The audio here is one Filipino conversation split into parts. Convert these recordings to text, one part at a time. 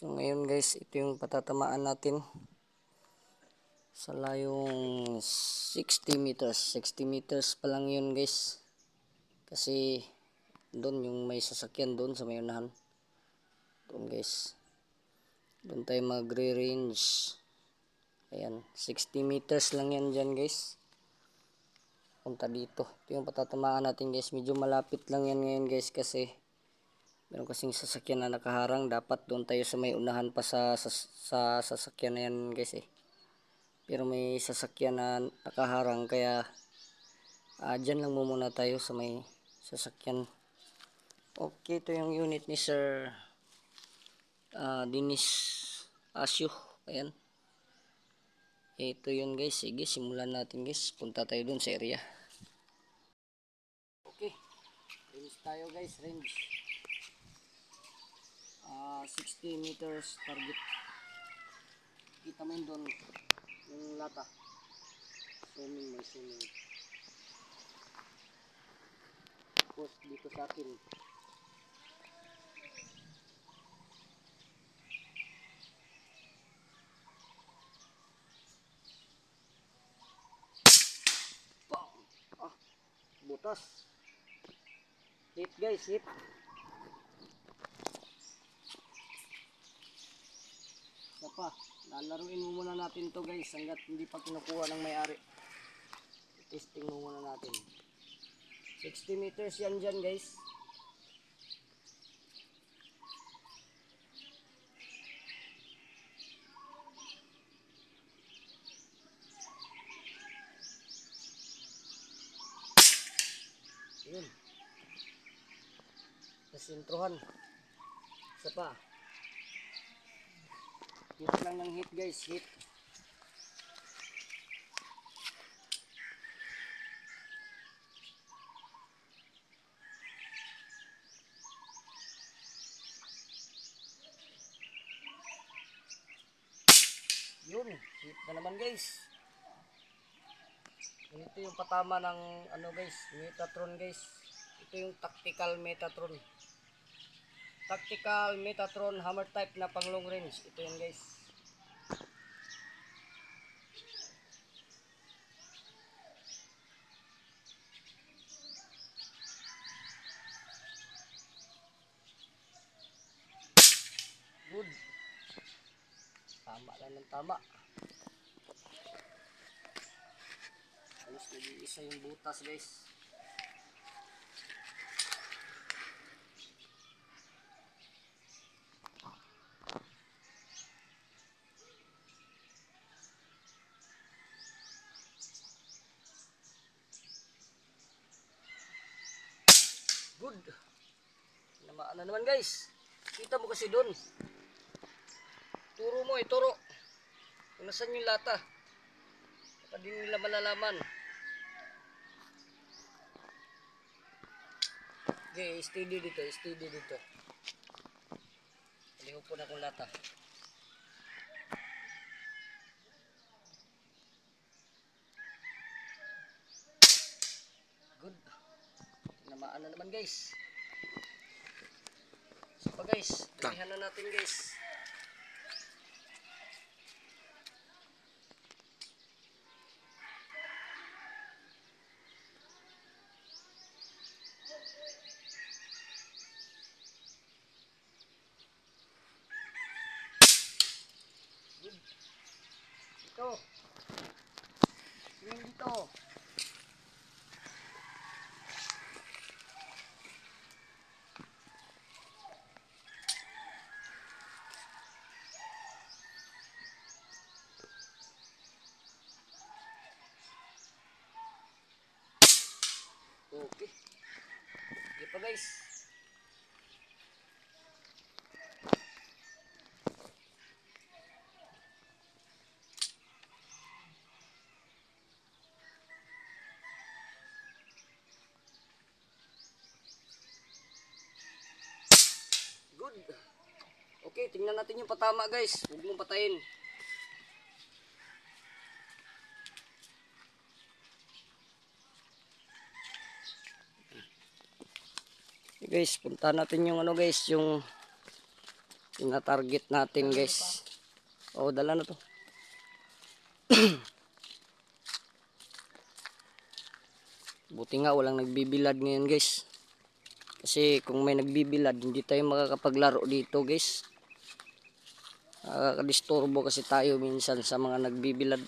So ngayon guys, ito yung patatamaan natin sa layong 60 meters. 60 meters pa lang yun guys. Kasi doon yung may sasakyan doon sa may unahan. Doon guys. Doon tayo magre-range. Ayan, 60 meters lang yan dyan guys. Punta dito. Ito yung patatamaan natin guys. Medyo malapit lang yan ngayon guys kasi meron kasing sasakyan na nakaharang. Dapat doon tayo sa may unahan pa sa sasakyan na yan guys eh. Pero may sasakyan na nakaharang kaya dyan lang muna tayo sa may sasakyan. Okay, ito yung unit ni Sir Dennis Asyo. Ayan. Ito yun guys. Sige, simulan natin guys. Punta tayo dun sa area. Okay. Range tayo guys. Range. 60 meters target. Kita mo yun doon. Yung lata. Swimming, may swimming. Tapos dito sa akin. Butas. Hit guys, hit. Isa pa. Lalaruin mo muna natin to guys hanggat hindi pa kinukuha ng may-ari. Testing mo muna natin. 60 meters yan dyan guys. Yun. Nasintrohan. Isa pa. Hit lang ng hit guys. Hit. Yun. Hit na naman guys. Ito yung patama ng ano guys. Metatron guys. Ito yung tactical Metatron. Tactical Metatron hammer type na pang long range. Ito yan guys. Good. Tama lang ng tama. Ayos, nag-iisa yung butas guys. Good. Namaan na naman guys. Kita mo kasi doon. Turo mo, ituro. Kung nasan yung lata. Baka di nila malalaman. Okay, steady dito, steady dito. Aliho po na kong lata. Good. Namaan na naman guys. So pa guys, dalihan na natin guys. Good. Dito. Swing dito. Okay. Sige pa guys. Good. Okay, tingnan natin yung patama guys. Huwag mong patayin. Okay guys, punta natin yung ano guys, yung Tina-target natin guys. Oh, dala na to. Buti nga walang nagbibilad ngayon guys. Kasi kung may nagbibilad, hindi tayo makakapaglaro dito guys. Nakakadisturbo kasi tayo minsan sa mga nagbibilad.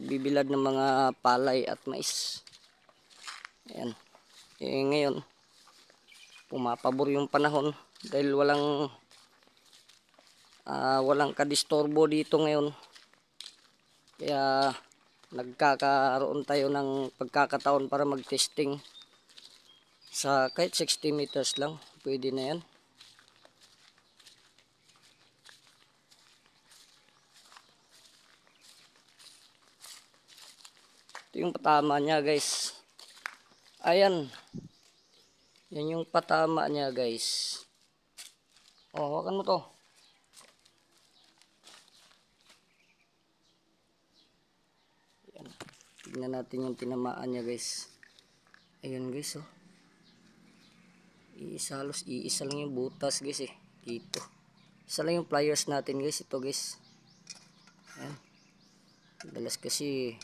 Nagbibilad ng mga palay at mais. Ayan. Ngayon, pumapabor yung panahon dahil walang kadisturbo dito ngayon. Kaya nagkakaroon tayo ng pagkakataon para mag-testing sa kahit 60 meters lang. Pwede na yan. Ito yung patama niya guys. Ayan. Yan yung patama niya guys. Oh, hawakan mo to. Ayan. Tignan natin yung tinamaan niya guys. Ayun guys oh. Iisa lang yung butas guys eh. Dito. Isa lang yung pliers natin guys. Ito guys. Ayan. Dalas kasi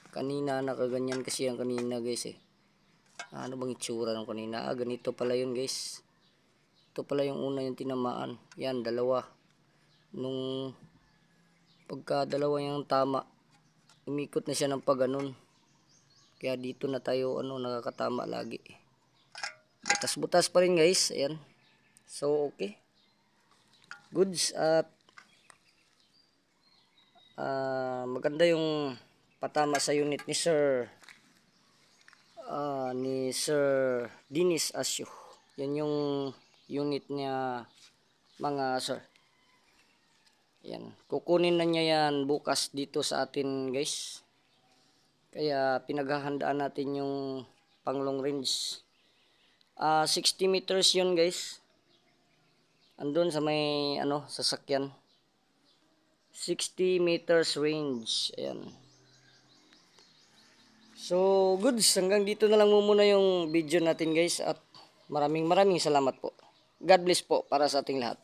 kanina nakaganyan kasi yan kanina guys eh. Ano bang itsura ng kanina? Ganito pala yun guys. Ito pala yung una yung tinamaan. Yan, dalawa. Nung pagka dalawa yung tama, umikot na siya ng paganon. Kaya dito na tayo nakakatama lagi. Butas-butas pa rin guys. Ayan. So okay. Goods at maganda yung patama sa unit ni Sir Dennis Asyo. Yan yung unit niya mga sir. Yan. Kukunin na niya yan bukas dito sa atin guys. Kaya pinaghahandaan natin yung pang long range. 60 meters yun guys. Andun sa may sasakyan. 60 meters range. Ayan. So, goods. Hanggang dito na lang muna yung video natin guys. At maraming salamat po. God bless po para sa ating lahat.